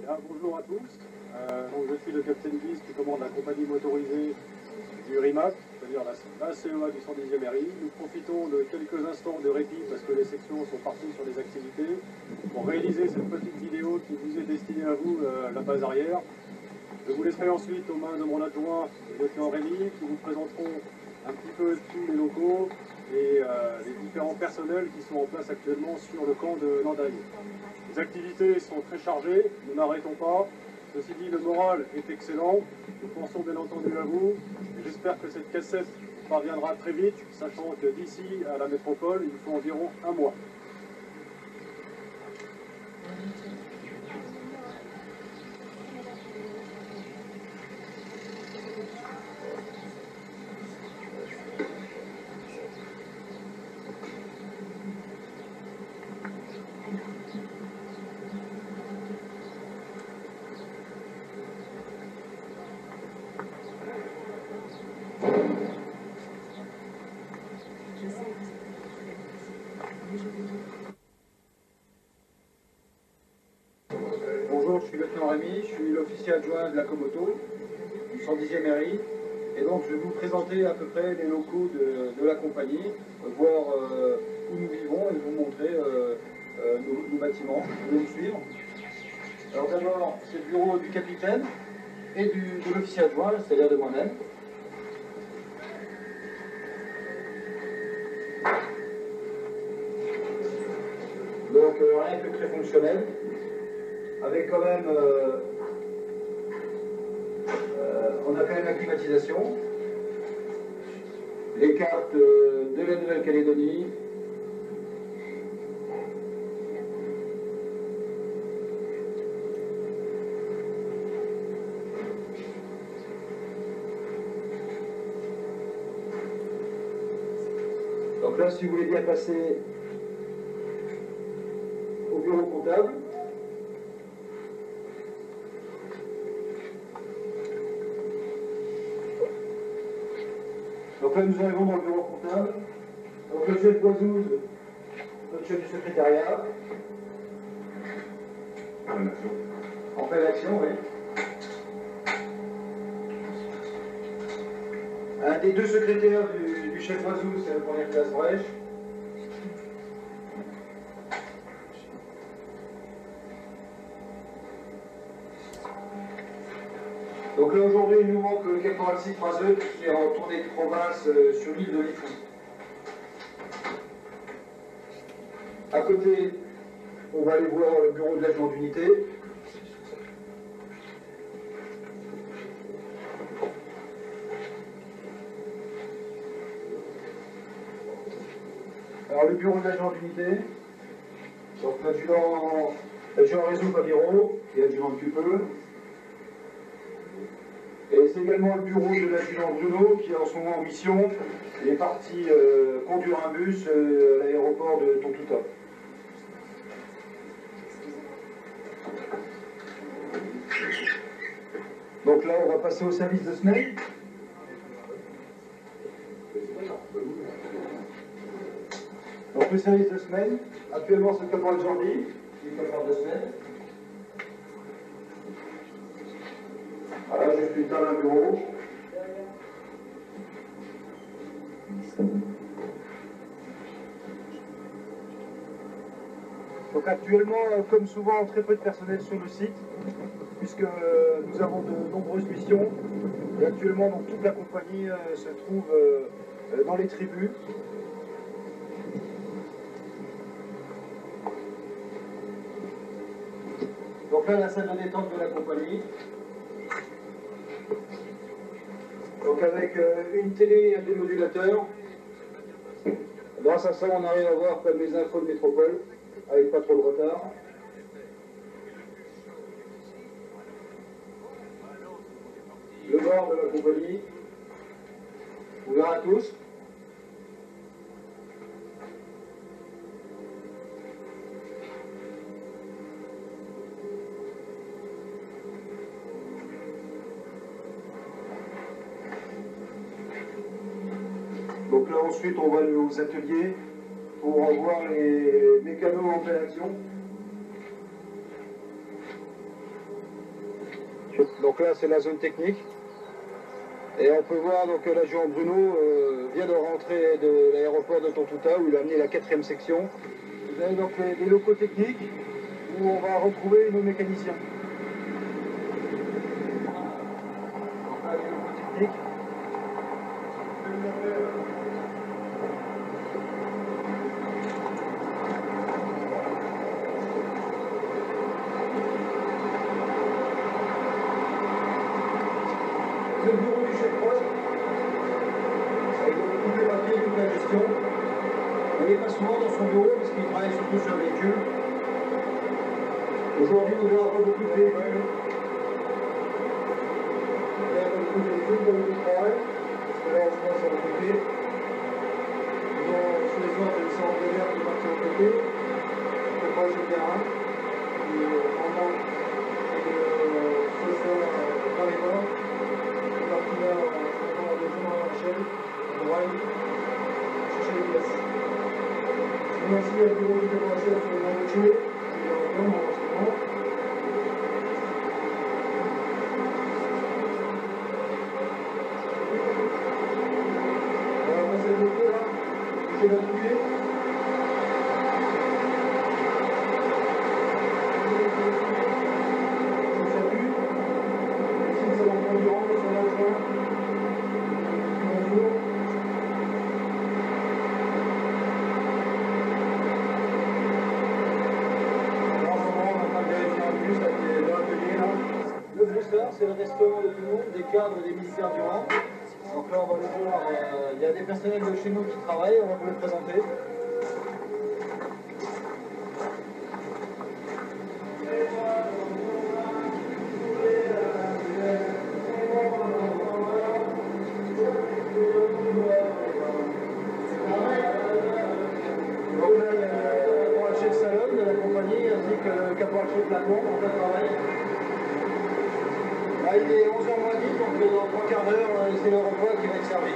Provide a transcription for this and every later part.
Bien, bonjour à tous. Donc je suis le capitaine Guise qui commande la compagnie motorisée du RIMAC, c'est-à-dire la CEA du 110e RI. Nous profitons de quelques instants de répit parce que les sections sont parties sur les activités pour réaliser cette petite vidéo qui vous est destinée à vous, la base arrière. Je vous laisserai ensuite aux mains de mon adjoint, le lieutenant Rémy, qui vous présenteront un petit peu tous les locaux et les différents personnels qui sont en place actuellement sur le camp de Landagne. Les activités sont très chargées, nous n'arrêtons pas. Ceci dit, le moral est excellent. Nous pensons bien entendu à vous. J'espère que cette cassette parviendra très vite, sachant que d'ici à la métropole, il faut environ un mois. Bonjour, je suis le lieutenant Rémy, je suis l'officier adjoint de la Comoto, 110e RI, et donc je vais vous présenter à peu près les locaux de la compagnie, voir où nous vivons et vous montrer nos bâtiments. Vous allez me suivre. Alors d'abord, c'est le bureau du capitaine et de l'officier adjoint, c'est-à-dire de moi-même. Donc rien que très fonctionnel, avec quand même, on a quand même la climatisation, les cartes de la Nouvelle-Calédonie, donc là si vous voulez bien passer au bureau comptable. Donc là, nous arrivons dans le bureau comptable. Donc le chef Boisouze, notre chef du secrétariat. En pleine action, oui. Un des deux secrétaires du chef Boisouze, c'est le premier classe Brèche. Donc là aujourd'hui il nous manque le caporal Cifrazeux qui est en tournée de province sur l'île de Lifou. À côté, on va aller voir le bureau de l'adjoint d'unité. Alors le bureau de l'adjoint d'unité, donc l'adjudant Réseau Fabiro, qui est adjudant de Cupeux. Et c'est également le bureau de l'adjudant Bruno qui est en ce moment en mission. Il est parti conduire un bus à l'aéroport de Tontouta. Donc là, on va passer au service de semaine. Donc le service de semaine, actuellement c'est le caporal Jordi, qui est le caporal de semaine. Voilà, je suis dans un bureau. Donc actuellement, comme souvent, très peu de personnel sur le site, puisque nous avons de nombreuses missions. Et actuellement, donc, toute la compagnie se trouve dans les tribus. Donc là, la salle de détente de la compagnie. Donc avec une télé et un démodulateur. Grâce à ça, on arrive à voir comme les infos de métropole, avec pas trop de retard. Le bord de la compagnie, ouvert à tous. Donc là ensuite on va aller aux ateliers pour voir les mécanos en pleine action. Donc là, c'est la zone technique. Et on peut voir donc l'adjudant Bruno vient de rentrer de l'aéroport de Tontouta où il a amené la 4e section. Vous avez donc les locaux techniques où on va retrouver nos mécaniciens. Donc là, les locaux techniques. Le bureau du chef poste, avec tous les papiers et toute la gestion. Il n'est pas souvent dans son bureau parce qu'il travaille surtout sur le véhicule. Aujourd'hui, nous avons beaucoup de véhicules. Il y a beaucoup de véhicules dans le travail, parce que là, en ce moment, c'est occupé. Ils ont sur les autres, ils sont en galère de partir au côté. Le projet de terrain. Et en manque de chauffeurs dans les bords. Partout là, on a des gens à la chaîne, on va chercher les places. Sinon aussi, il y a le bureau du décoration sur le voiture, qui est en forme en ce moment. On va passer le moto là, toucher l'appuyé. On s'appuie. Ici, nous allons prendre du rang, sur l'adjoint. Bonjour. Alors, en ce moment, on est en train de vérifier un bus là, qui est dans l'atelier là. Le Booster, c'est le restaurant de tout le monde, des cadres des ministères du rang. Donc là, on va le voir, il y a des personnels de chez nous qui travaillent, on va vous le présenter. Donc là, il y a le caporal-chef Salon de la compagnie, ainsi que le caporal-chef Lacombe en plein travail. Là, il est 11h moins 10, donc dans 3 quarts d'heure, c'est le repas qui va être servi.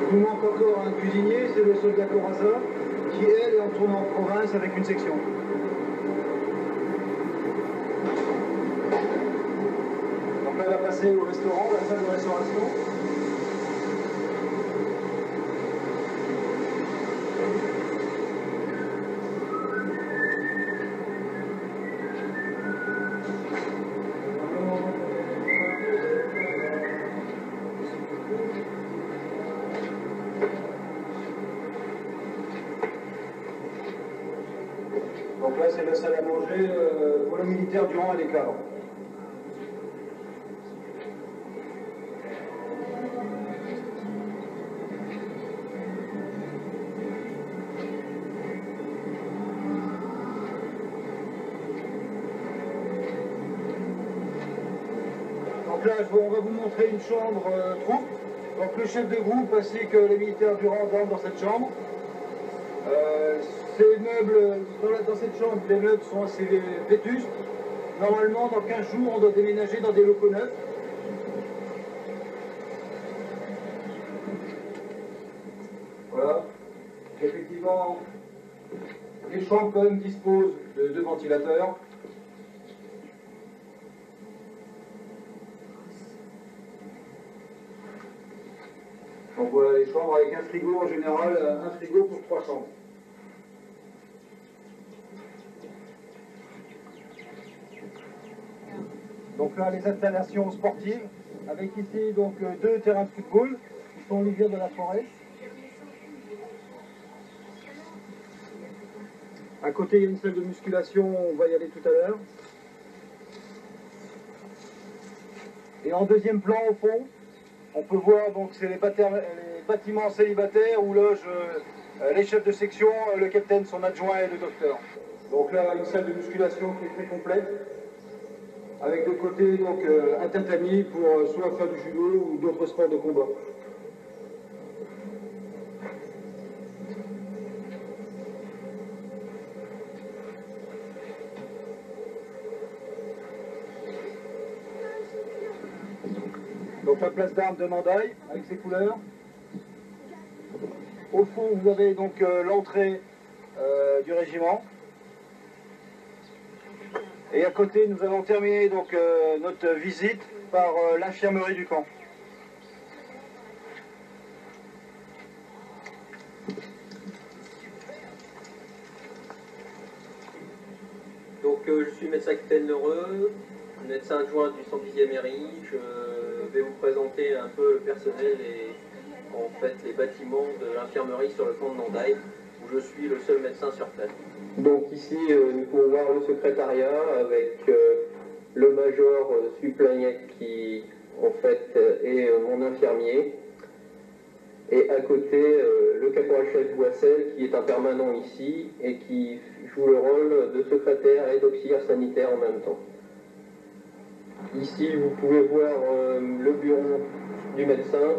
Il nous manque encore un cuisinier, c'est le soldat Corazza, qui elle est en tournée en province avec une section. Donc là, elle va passer au restaurant, la salle de restauration. Donc là, c'est la salle à manger pour le militaire du rang et des cadres. Donc là, on va vous montrer une chambre troupe. Donc le chef de groupe ainsi que les militaires du rang dorment dans cette chambre. Ces meubles, dans cette chambre, les meubles sont assez vétustes. Normalement, dans 15 jours, on doit déménager dans des locaux neufs. Voilà. Effectivement, les chambres quand même disposent de 2 ventilateurs. Donc voilà les chambres avec un frigo en général, un frigo pour 3 chambres. Donc là les installations sportives, avec ici donc 2 terrains de football qui sont au lisière de la forêt. À côté il y a une salle de musculation, on va y aller tout à l'heure. Et en deuxième plan au fond, on peut voir donc c'est les bâtiments célibataires où logent les chefs de section, le capitaine, son adjoint et le docteur. Donc là une salle de musculation qui est très complète, avec de côté donc un tatami pour soit faire du judo ou d'autres sports de combat. Donc la place d'armes de Mandaille avec ses couleurs. Au fond, vous avez donc l'entrée du régiment. Et à côté, nous allons terminer donc notre visite par l'infirmerie du camp. Donc je suis médecin capitaine Lheureux, médecin adjoint du 110e RI. Je vais vous présenter un peu le personnel et en fait les bâtiments de l'infirmerie sur le camp de Nandaï, où je suis le seul médecin sur place. Donc ici nous pouvons voir le secrétariat avec le major Suplagnac qui en fait est mon infirmier. Et à côté, le caporal-chef Boissel, qui est un permanent ici et qui joue le rôle de secrétaire et d'auxiliaire sanitaire en même temps. Ici, vous pouvez voir le bureau du médecin,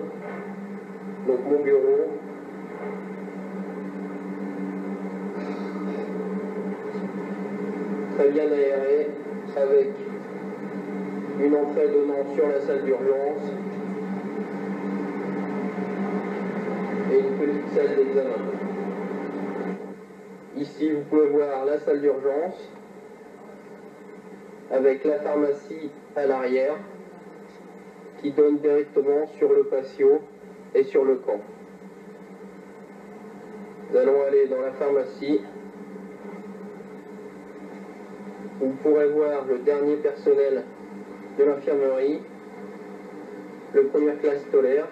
donc mon bureau. Très bien aéré, avec une entrée donnant sur la salle d'urgence. Et une petite salle d'examen. Ici, vous pouvez voir la salle d'urgence avec la pharmacie à l'arrière qui donne directement sur le patio et sur le camp. Nous allons aller dans la pharmacie. Vous pourrez voir le dernier personnel de l'infirmerie, le première classe scolaire.